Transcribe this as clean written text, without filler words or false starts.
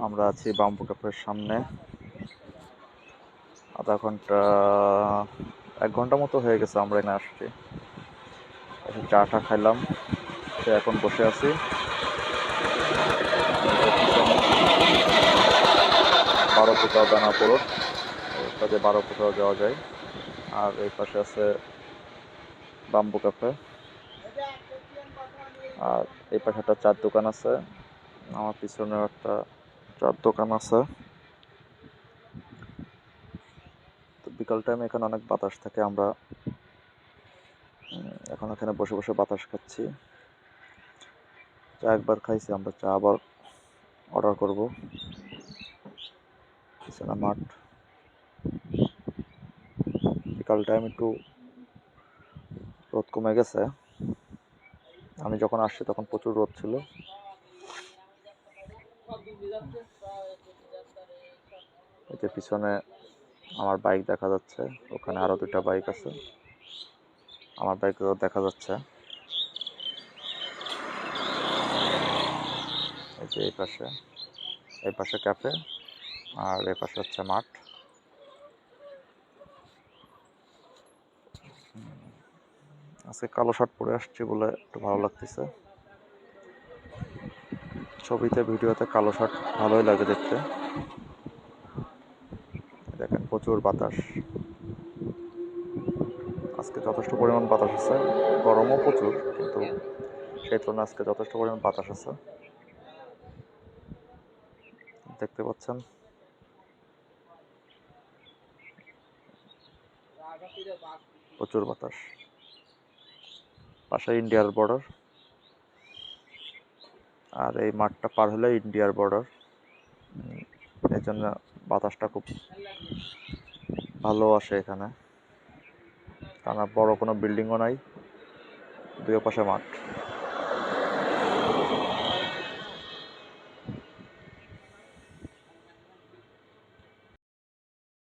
আমরা আছি বাম্বু ক্যাফের সামনে। আধা ঘন্টা 1 ঘন্টা মতো হয়ে গেছে আমরা এখানে আসছি। এসে চা খাইলাম, এখন বসে আছি। 12 ফুটা দানাপুর, কাজে 12 ফুটাও যাওয়া যায়। আর এই পাশে আছে বাম্বু ক্যাফে, আর এই পাশে একটা চার দোকান আছে। আমার পিছনে একটা চার দোকান আছে। তো বিকাল টাইমে এখানে অনেক বাতাস থাকে। আমরা এখন এখানে বসে বসে বাতাস খাচ্ছি। চা একবার খাইছি, আমরা চা আবার অর্ডার করব। পিছনে মাঠ, বিকাল টাইম একটু রোদ কমে গেছে। আমি যখন আসছি তখন প্রচুর রোদ ছিল। এই যে পিছনে আমার বাইক দেখা যাচ্ছে, ওখানে আরো 2টা বাইক আছে, আমার বাইকও দেখা যাচ্ছে। এই যে এই পাশে ক্যাফে, আর এই পাশে হচ্ছে মাঠ। আজকে কালো শার্ট পরে আসছি বলে একটু ভালো লাগতেছে। ছবিতে ভিডিওতে কালো শার্ট ভালোই লাগে দেখতে। দেখেন প্রচুর বাতাস, আজকে যথেষ্ট পরিমাণ বাতাস আছে। গরমও প্রচুর, কিন্তু সেই তুলনায় আজকে যথেষ্ট পরিমাণ বাতাস আছে। দেখতে পাচ্ছেন প্রচুর বাতাস। পাশে ইন্ডিয়ার বর্ডার, আর এই মাঠটা পার হলে ইন্ডিয়ার বর্ডার। এই জন্য বাতাসটা খুব ভালো আসে এখানে, কারণ বড় কোনো বিল্ডিংও নাই, দুই পাশে মাঠ।